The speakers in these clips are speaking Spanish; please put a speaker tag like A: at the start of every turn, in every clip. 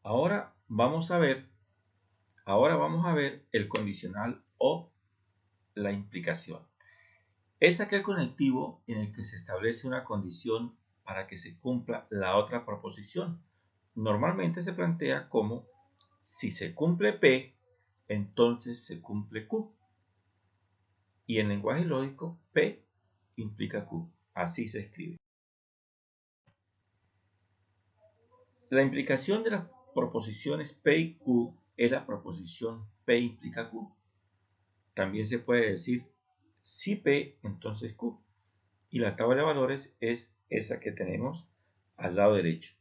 A: Ahora vamos a ver, el condicional o la implicación. Es aquel conectivo en el que se establece una condición para que se cumpla la otra proposición. Normalmente se plantea como: si se cumple P, entonces se cumple Q. Y en lenguaje lógico, P implica Q. Así se escribe. La implicación de las proposiciones P y Q es la proposición P implica Q. También se puede decir: si P, entonces Q. Y la tabla de valores es esa que tenemos al lado derecho.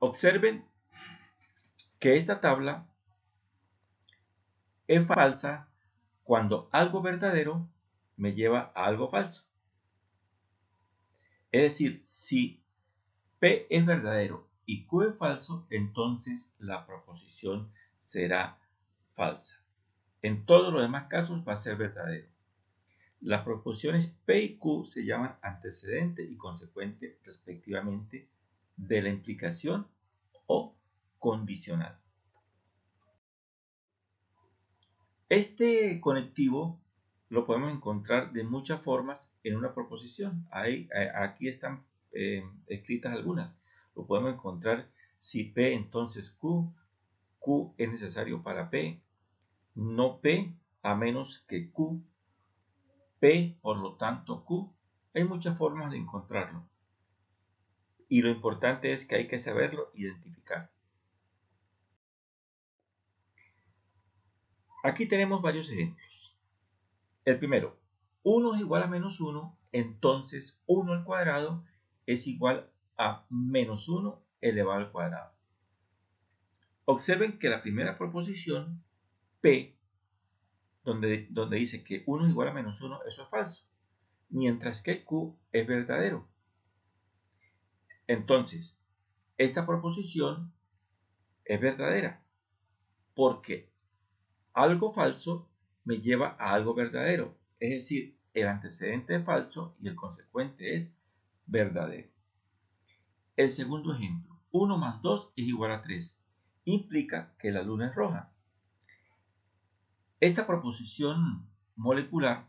A: Observen que esta tabla es falsa cuando algo verdadero me lleva a algo falso. Es decir, si P es verdadero y Q es falso, entonces la proposición será falsa. En todos los demás casos va a ser verdadero. Las proposiciones P y Q se llaman antecedente y consecuente respectivamente de la implicación o condicional. Este conectivo lo podemos encontrar de muchas formas en una proposición. Aquí están escritas algunas. Lo podemos encontrar: si P, entonces Q. Q es necesario para P. No P a menos que Q. P, por lo tanto Q. Hay muchas formas de encontrarlo. Y lo importante es que hay que saberlo identificar. Aquí tenemos varios ejemplos. El primero: 1 es igual a menos 1, entonces 1 al cuadrado es igual a menos 1 elevado al cuadrado. Observen que la primera proposición, P, donde dice que 1 es igual a menos 1, eso es falso, mientras que Q es verdadero. Entonces, esta proposición es verdadera, porque algo falso me lleva a algo verdadero, es decir, el antecedente es falso y el consecuente es verdadero. El segundo ejemplo: 1 más 2 es igual a 3, implica que la luna es roja. Esta proposición molecular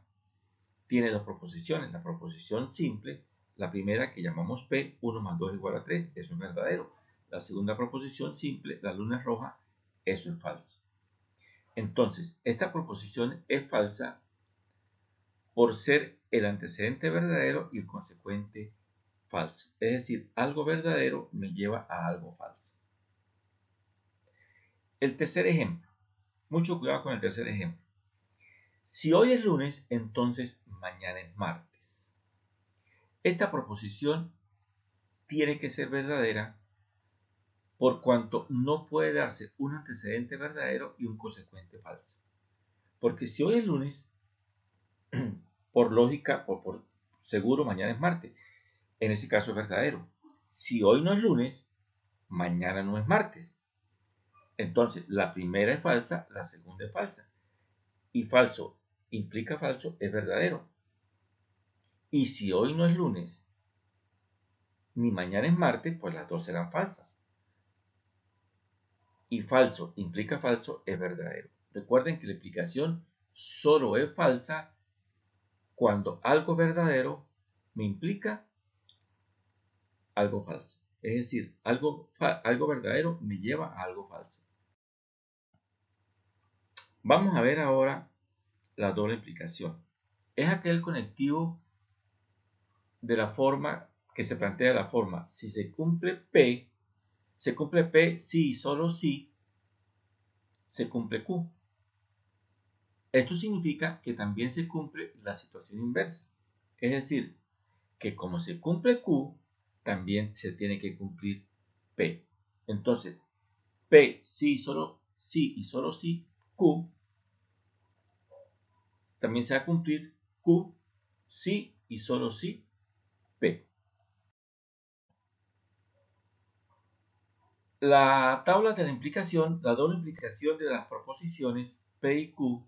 A: tiene dos proposiciones: la proposición simple, la primera que llamamos P, 1 más 2 es igual a 3, eso es verdadero. La segunda proposición simple, la luna es roja, eso es falso. Entonces, esta proposición es falsa por ser el antecedente verdadero y el consecuente falso. Es decir, algo verdadero me lleva a algo falso. El tercer ejemplo. Mucho cuidado con el tercer ejemplo. Si hoy es lunes, entonces mañana es martes. Esta proposición tiene que ser verdadera por cuanto no puede darse un antecedente verdadero y un consecuente falso. Porque si hoy es lunes, por lógica, por seguro, mañana es martes. En ese caso es verdadero. Si hoy no es lunes, mañana no es martes. Entonces, la primera es falsa, la segunda es falsa. Y falso implica falso es verdadero. Y si hoy no es lunes, ni mañana es martes, pues las dos serán falsas. Y falso implica falso es verdadero. Recuerden que la implicación solo es falsa cuando algo verdadero me implica algo falso. Es decir, algo verdadero me lleva a algo falso. Vamos a ver ahora la doble implicación. Es aquel conectivo de la forma que se plantea de la forma: si se cumple P si y solo si se cumple Q. Esto significa que también se cumple la situación inversa. Es decir, que como se cumple Q, también se tiene que cumplir P. Entonces, P si y solo si Q, también se va a cumplir Q si y solo si P. La tabla de la implicación, la doble implicación de las proposiciones P y Q,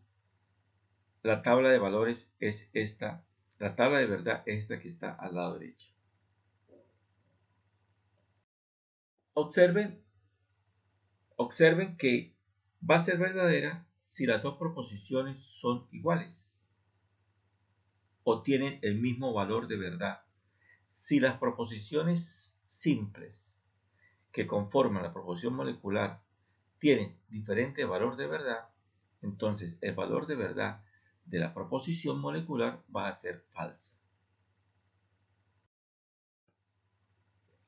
A: la tabla de valores es esta, la tabla de verdad es esta que está al lado derecho. Observen Observen que va a ser verdadera si las dos proposiciones son iguales o tienen el mismo valor de verdad. Si las proposiciones simples que conforman la proposición molecular tienen diferente valor de verdad, entonces el valor de verdad de la proposición molecular va a ser falsa.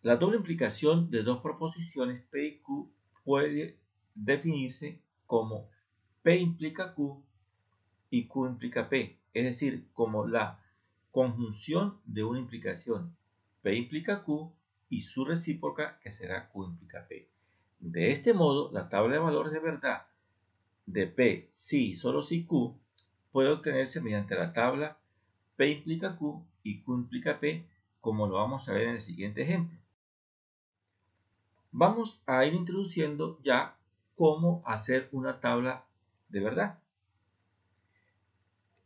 A: La doble implicación de dos proposiciones P y Q puede definirse como P implica Q y Q implica P, es decir, como la conjunción de una implicación P implica Q y su recíproca, que será Q implica P. De este modo, la tabla de valores de verdad de P si y solo si Q puede obtenerse mediante la tabla P implica Q y Q implica P, como lo vamos a ver en el siguiente ejemplo. Vamos a ir introduciendo ya cómo hacer una tabla de verdad.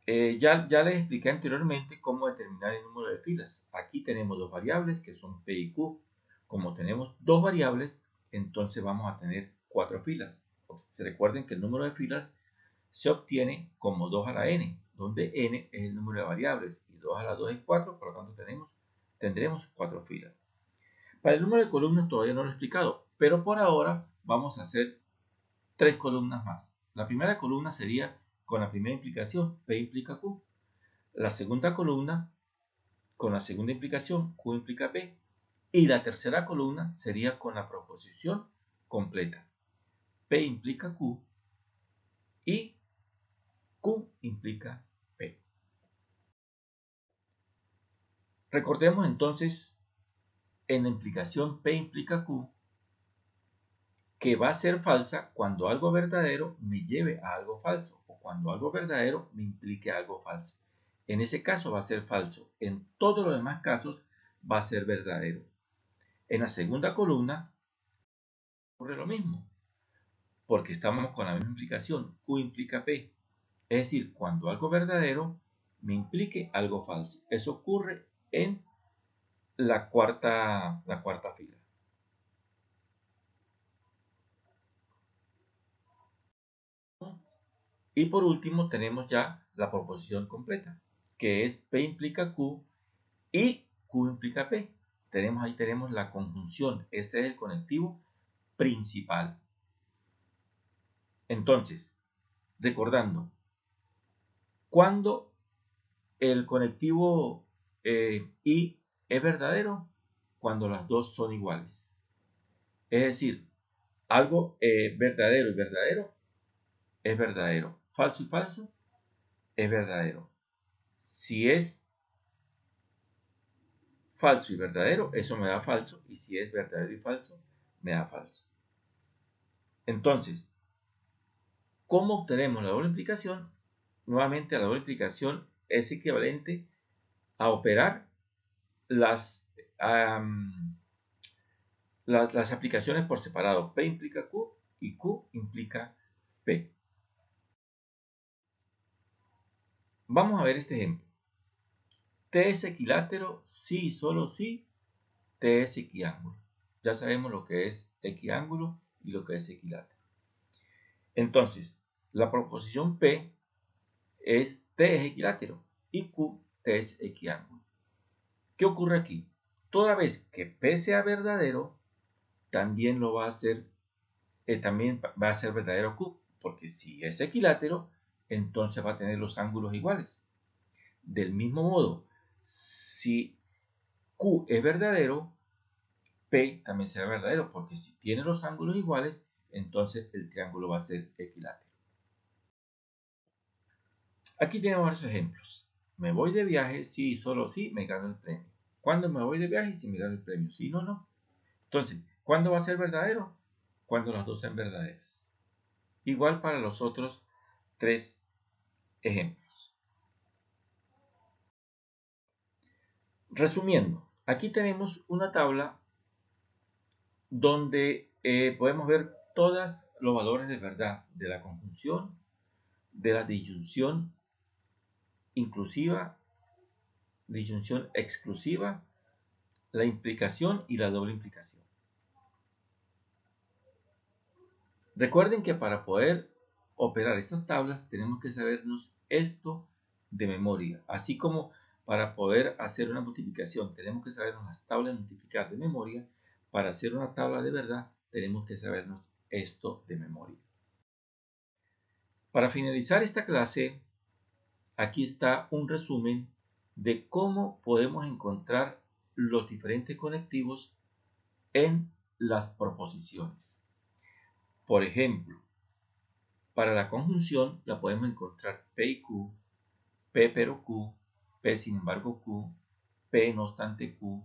A: Ya les expliqué anteriormente cómo determinar el número de filas. Aquí tenemos dos variables que son P y Q. Como tenemos dos variables, entonces vamos a tener 4 filas. Se recuerden que el número de filas se obtiene como 2 a la n, donde n es el número de variables y 2 a la 2 es 4, por lo tanto tendremos 4 filas. Para el número de columnas todavía no lo he explicado, pero por ahora vamos a hacer 3 columnas más. La primera columna sería con la primera implicación, P implica Q. La segunda columna con la segunda implicación, Q implica P. Y la tercera columna sería con la proposición completa, P implica Q y Q implica P. Recordemos entonces en la implicación P implica Q que va a ser falsa cuando algo verdadero me lleve a algo falso o cuando algo verdadero me implique algo falso. En ese caso va a ser falso. En todos los demás casos va a ser verdadero. En la segunda columna ocurre lo mismo, porque estamos con la misma implicación. Q implica P. Es decir, cuando algo verdadero me implique algo falso. Eso ocurre en la cuarta fila. Y por último tenemos ya la proposición completa, que es P implica Q y Q implica P. Ahí tenemos la conjunción. Ese es el conectivo principal. Entonces, recordando, cuando el conectivo y es verdadero, cuando las dos son iguales. Es decir, algo verdadero y verdadero es verdadero. Falso y falso es verdadero. Si es falso y verdadero, eso me da falso. Y si es verdadero y falso, me da falso. Entonces, ¿cómo obtenemos la doble implicación? Nuevamente, la doble implicación es equivalente a operar las aplicaciones por separado. P implica Q y Q implica P. Vamos a ver este ejemplo. T es equilátero si y solo si T es equiángulo. Ya sabemos lo que es equiángulo y lo que es equilátero. Entonces, la proposición P es T es equilátero y Q T es equiángulo. ¿Qué ocurre aquí? Toda vez que P sea verdadero, también lo va a hacer, también va a ser verdadero Q, porque si es equilátero, entonces va a tener los ángulos iguales. Del mismo modo, si Q es verdadero, P también será verdadero, porque si tiene los ángulos iguales, entonces el triángulo va a ser equilátero. Aquí tenemos varios ejemplos. Me voy de viaje si solo si me gano el premio. ¿Cuándo me voy de viaje si me gano el premio? Si no, no. Entonces, ¿cuándo va a ser verdadero? Cuando las dos sean verdaderas. Igual para los otros 3 ejemplos. Resumiendo, aquí tenemos una tabla donde podemos ver todos los valores de verdad de la conjunción, de la disyunción inclusiva, disyunción exclusiva, la implicación y la doble implicación. Recuerden que para poder operar estas tablas tenemos que sabernos esto de memoria, así como para poder hacer una multiplicación tenemos que sabernos las tablas de multiplicar de memoria. Para hacer una tabla de verdad tenemos que sabernos esto de memoria. Para finalizar esta clase, aquí está un resumen de cómo podemos encontrar los diferentes conectivos en las proposiciones. Por ejemplo, para la conjunción la podemos encontrar P y Q, P pero Q, P sin embargo Q, P no obstante Q,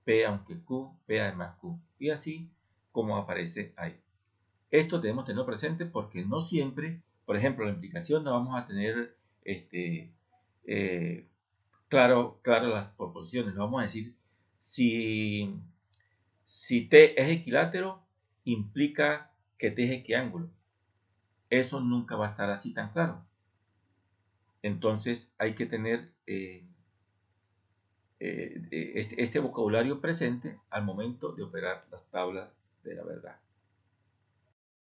A: P aunque Q, P además Q, y así como aparece ahí. Esto debemos tenerlo presente porque no siempre, por ejemplo, la implicación no vamos a tener claro las proposiciones. No vamos a decir si, si T es equilátero, implica que T es equiángulo. Eso nunca va a estar así tan claro. Entonces hay que tener este vocabulario presente al momento de operar las tablas de la verdad.